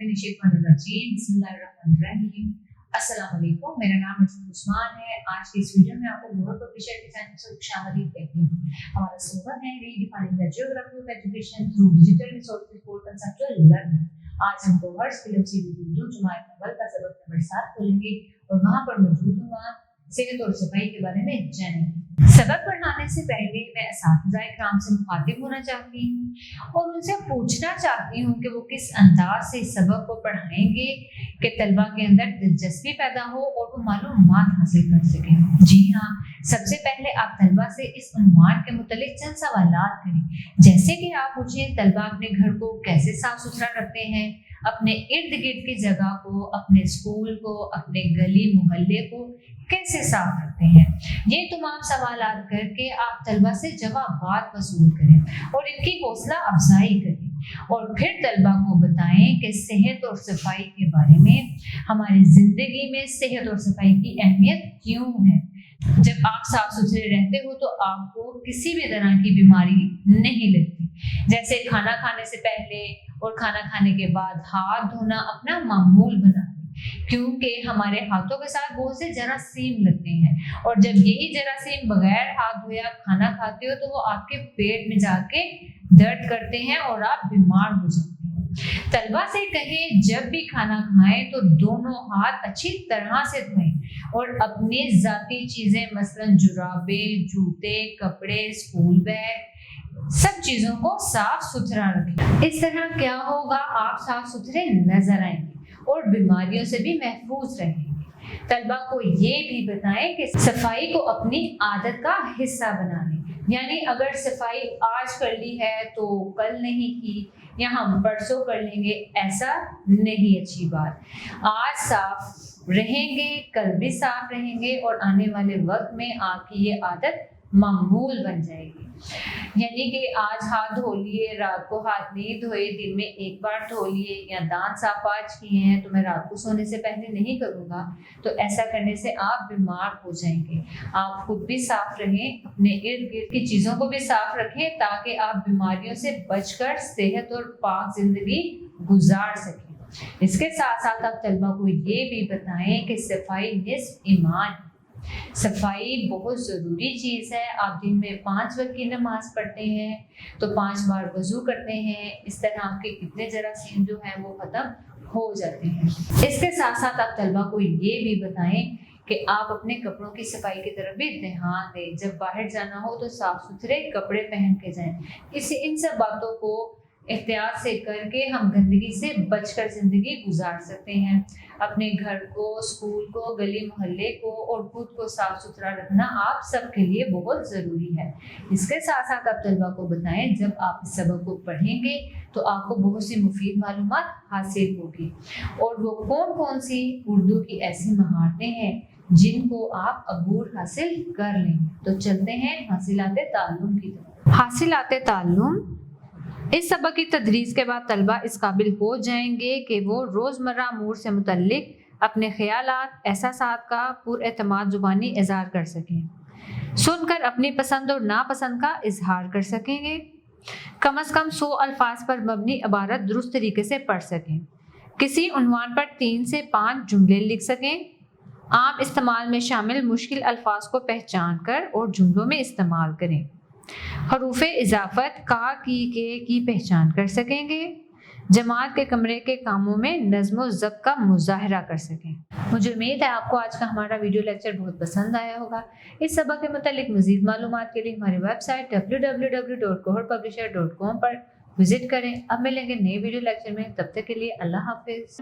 बिस्मिल्लाहिर्रहमानिर्रहीम। अस्सलाम वालेकुम, मेरा नाम उस्मान है। आज की इस वीडियो में आपको मोहर पब्लिशर की जानिब से खुशामदीद कहती हूँ। हमारा स्लोगन है redefining the geography of education through digital resources for conceptual learning. आज हम कोहर्स फिल्म सीरीज उर्दू जुमात अव्वल का सबक नंबर 7 खोलेंगे और वहाँ पर मौजूद हुआ सेहत और सफाई के बारे में जानेंगे। सबक पढ़ाने से पहले मैं असातिज़ा इकराम से मुखातिब होना चाहती हूँ और उनसे पूछना चाहती हूँ कि वो किस अंदाज से इस सबक को पढ़ाएंगे कि तलबा के अंदर दिलचस्पी पैदा हो और वो मालूमात हासिल कर सके। जी हाँ, सबसे पहले आप तलबा से इस उन्वान के मुतालिक चंद सवालात करें, जैसे कि आप पूछें तलबा अपने घर को कैसे साफ सुथरा रखते हैं, अपने इर्द गिर्द की जगह को, अपने स्कूल को, अपने गली मोहल्ले को कैसे साफ रखते हैं। ये तमाम सवालात करके आप तलबा से जवाबात वसूल करें और इनकी हौसला अफजाई करें और फिर तलबा को बताएं कि सेहत और सफाई के बारे में, हमारी जिंदगी में सेहत और सफाई की अहमियत क्यों है। जब आप साफ सुथरे रहते हो तो आपको किसी भी तरह की बीमारी नहीं लगती। जैसे खाना खाने से पहले और खाना खाने के बाद हाथ धोना अपना मामूल बना, क्योंकि हमारे हाथों के साथ बहुत से जरासीम लगते हैं और जब यही जरासीम बगैर हाथ धोए आप खाना खाते हो तो वो आपके पेट में जाके दर्द करते हैं और आप बीमार हो जाते हैं। तलबा से कहें जब भी खाना खाएं तो दोनों हाथ अच्छी तरह से धोएं और अपनी जाती चीजें मसलन जुराबे, जूते, कपड़े, स्कूल बैग, सब चीजों को साफ सुथरा रखें। इस तरह क्या होगा, आप साफ सुथरे नजर आएंगे और बीमारियों से भी महफूज रहेंगे। तलबा को ये भी बताएं कि सफाई को अपनी आदत का हिस्सा बना लें, यानी अगर सफाई आज कर ली है तो कल नहीं की या हम परसों कर लेंगे, ऐसा नहीं अच्छी बात। आज साफ रहेंगे, कल भी साफ रहेंगे और आने वाले वक्त में आपकी ये आदत मामूल बन जाएगी। यानी कि आज हाथ धो लिए, रात को हाथ नहीं धोए, दिन में एक बार धो लिए, या दांत साफ आज किए हैं तो मैं रात को सोने से पहले नहीं करूँगा, तो ऐसा करने से आप बीमार हो जाएंगे। आप खुद भी साफ रहें, अपने इर्द गिर्द की चीज़ों को भी साफ रखें ताकि आप बीमारियों से बचकर सेहत और पाक जिंदगी गुजार सकें। इसके साथ साथ आप तलबा को ये भी बताएं कि सफाई निस्फ ईमान, सफाई बहुत ज़रूरी चीज़ है। आप दिन में 5 वक्त की नमाज पढ़ते हैं तो 5 बार वज़ू करते हैं, इस तरह आपके कितने जरासीम जो हैं वो ख़त्म हो जाते हैं। इसके साथ साथ आप तलबा को ये भी बताएं कि आप अपने कपड़ों की सफाई की तरफ भी ध्यान दें। जब बाहर जाना हो तो साफ़ सुथरे कपड़े पहन के जाएं। इन सब बातों को एहतियात से करके हम गंदगी से बचकर ज़िंदगी गुजार सकते हैं। अपने घर को, स्कूल को, गली मोहल्ले को और खुद को साफ सुथरा रखना आप सबके लिए बहुत ज़रूरी है। इसके साथ साथ आप तलबा को बताएं जब आप इस सबक को पढ़ेंगे तो आपको बहुत सी मुफीद मालूमात हासिल होगी और वो कौन कौन सी उर्दू की ऐसी महारतें हैं जिनको आप अबूर हासिल कर लें। तो चलते हैं हासिलाते ताल्लुम की तरफ। हासिलाते ताल्लुम, इस सबक की तदरीस के बाद तलबा इस काबिल हो जाएंगे कि वो रोज़मर्रा अमूर से मुतल्लिक अपने ख़यालात, एहसासात का पुरएतमाद ज़ुबानी इज़हार कर सकें, सुनकर अपनी पसंद और नापसंद का इजहार कर सकेंगे, कम से कम 100 अल्फाज पर मबनी इबारत दुरुस्त तरीके से पढ़ सकें, किसी उन्वान पर 3 से 5 जुमले लिख सकें, आम इस्तेमाल में शामिल मुश्किल अल्फाज को पहचान कर और जुमलों में इस्तेमाल करें, हरूफ इजाफत का, की पहचान कर सकेंगे, जमात के कमरे के कामों में नज़्म व ज़ब्त का मुज़ाहरा कर सकें। मुझे उम्मीद है आपको आज का हमारा वीडियो लेक्चर बहुत पसंद आया होगा। इस सबक के मुतालिक मज़ीद मालूमात के लिए हमारी वेबसाइट www.kohorpublisher.com पर विजिट करें। अब मिलेंगे नए वीडियो लेक्चर में, तब तक के लिए अल्लाह हाफिज़।